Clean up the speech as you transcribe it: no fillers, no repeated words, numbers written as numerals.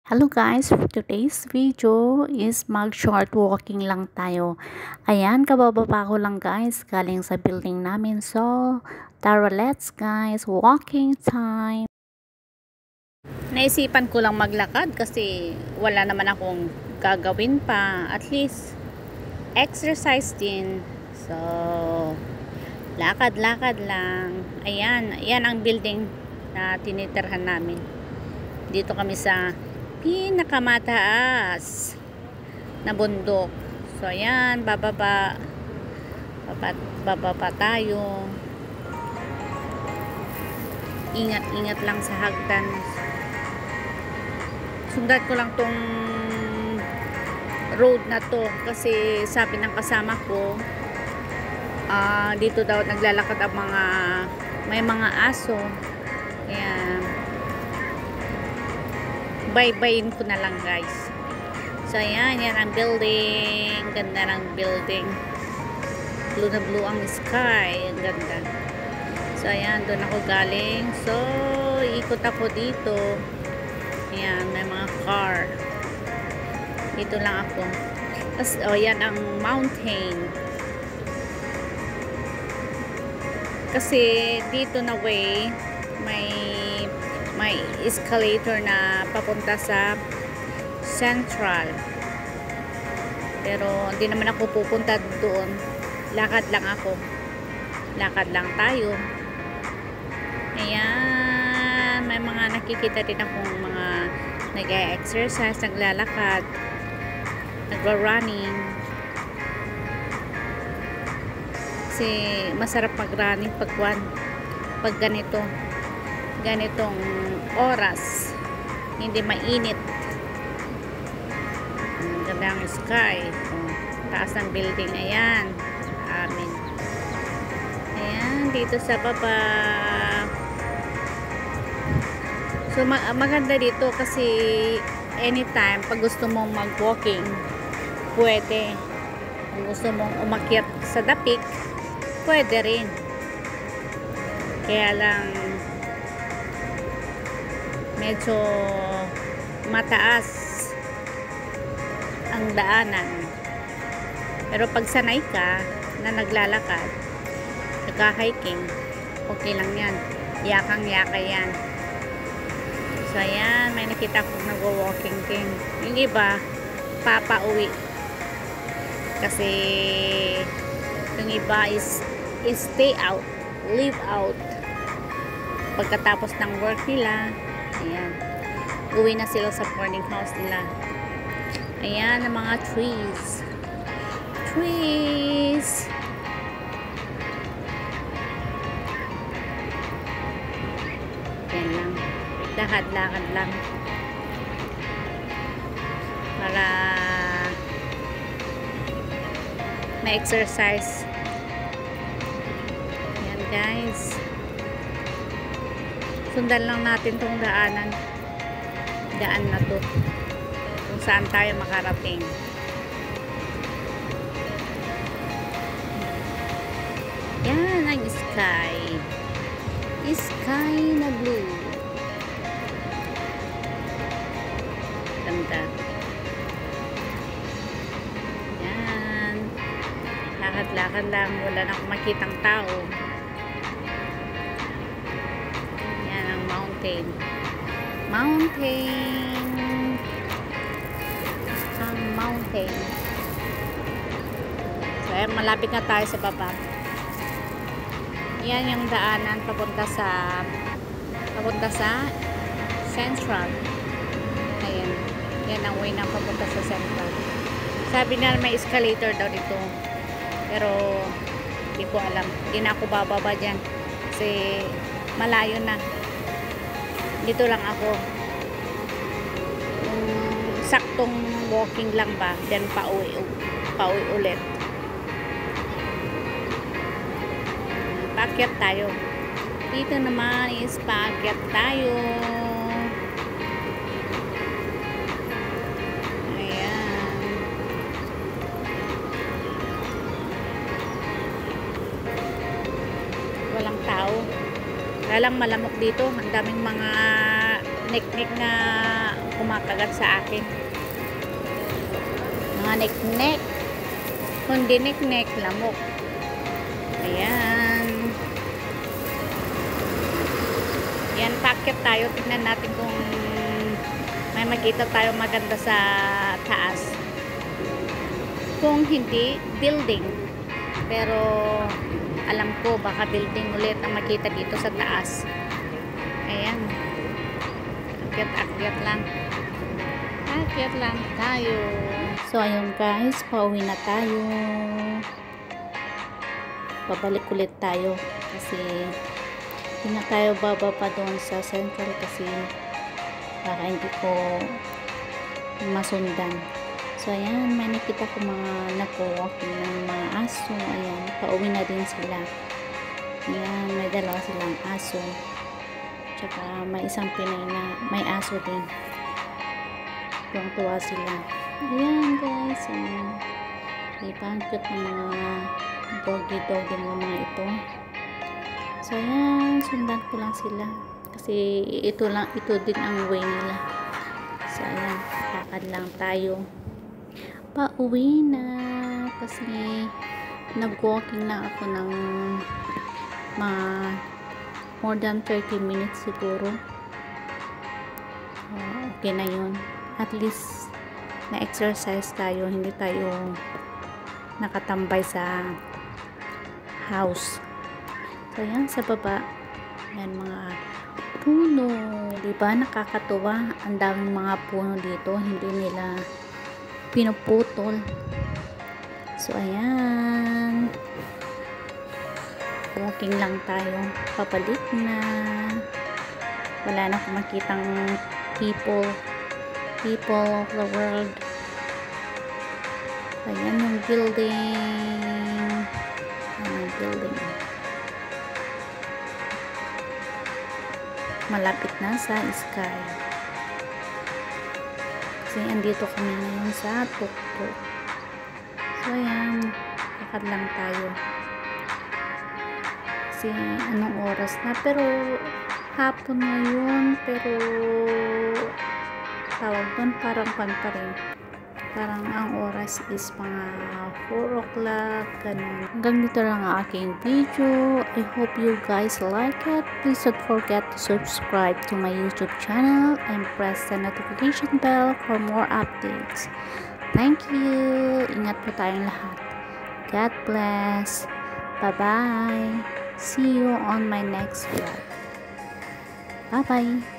Hello guys, for today's video is mag-short walking lang tayo. Ayan, kabababa ko lang guys, galing sa building namin. So, tara let's guys, walking time. Naisipan ko lang maglakad kasi wala naman akong gagawin pa. At least, exercise din. So, lakad-lakad lang. Ayan, ayan ang building na tinitirhan namin. Dito kami sa pinakamataas na bundok. So ayan, bababa tayo. Ingat lang sa hagdan. Sundan ko lang tong road na to kasi sabi ng kasama ko dito daw naglalakad ang may mga aso. Ayan, bye-byein ko na lang guys. So ayan, yan ang building. Ganda ng building. Blue na blue ang sky. Ang ganda. So ayan, doon ako galing. So ikot ako dito. Ayan, may mga car. Dito lang ako. Tapos, oh yan ang mountain. Kasi dito na way may escalator na papunta sa Central. Pero hindi naman ako pupunta doon. Lakad lang ako. Lakad lang tayo. Ayan, may mga nakikita din akong mga nag-exercise, naglalakad, nagro-running. Kasi masarap mag-running pag ganitong oras, hindi mainit. Ang ganda ng sky. Taas ng building. Ayan, amin. Ayan, dito sa baba. So maganda dito kasi anytime pag gusto mong mag-walking, pwede. Kung gusto mong umakyat sa dapik, pwede rin. Kaya lang medyo mataas ang daanan. Pero pag sanay ka na naglalakad, nagka-hiking, okay lang yan. Yakang-yaka yan. So ayan, may nakita akong nag-walking din. Yung iba, papauwi. Kasi yung iba is stay out, live out. Pagkatapos ng work nila, ayan, uwi na sila sa boarding house nila. Ayan ang mga trees. Ayan lang, lakad-lakad lang para may exercise. Ayan guys, sundan lang natin tong daan na to kung saan tayo makarating. Yan ang sky na blue. Ganda. Yan, lakad-lakad lang, wala na akong makitang tao. Yan ang mountain. So ayan, malapit na tayo sa baba. Yan yung daanan papunta sa Central. Ayan, yan ang way na papunta sa Central. Sabi na may escalator daw dito, pero hindi ko alam. Hindi na ako bababa dyan kasi malayo na. Dito lang ako, saktong walking lang ba, then pauwi ulit. Paakyat tayo. Dito naman is paakyat tayo. Ayan. Walang tao. Kaya lang malamok dito. Ang daming mga nek-nek na kumakagat sa akin. Mga nek-nek. Kundi nek-nek, lamok. Ayan. Yan, packet tayo. Tignan natin kung may makita tayo maganda sa taas. Kung hindi, building. Pero alam ko baka building ulit ang makita dito sa taas. Ayan. Akyat lang. Akyat lang tayo. So ayun guys, pauwi na tayo. Babalik ulit tayo kasi hindi na tayo bababa doon sa central kasi baka hindi ko masundan. So ayan, may nakita ko mga nagpo-walking ng mga aso. Ayan, pauwi na din sila. Ayan, may dalawa silang aso. Tsaka may isang Pinay na may aso din. Tuwang-tuwa sila. Ayan guys, diba ang cute ng mga doggy mga ito. So ayan, sundan ko lang sila kasi ito din ang way nila. So ayan, lakad lang tayo. Pauwi na kasi nag-walking na ako ng mga more than 30 minutes siguro. Okay na yun. At least na-exercise tayo, hindi tayo nakatambay sa house. So yan sa baba, yan mga puno, diba nakakatuwa, ang daming mga puno dito, hindi nila pinuputol. So ayan, walking lang tayo, papalik na, wala na akong makitang people of the world. Ayan yung building. Malapit na sa sky. Kasi andito kami ngayon sa tuktok. So ayan, lakad lang tayo. Kasi anong oras na, pero hapon na yun, pero tawag doon parang pa rin. Parang ang oras is mga 4 o'clock, ganun. Hanggang dito lang ang aking video. I hope you guys like it. Please don't forget to subscribe to my YouTube channel and press the notification bell for more updates. Thank you. Ingat po tayong lahat. God bless. Bye-bye. See you on my next vlog. Bye-bye.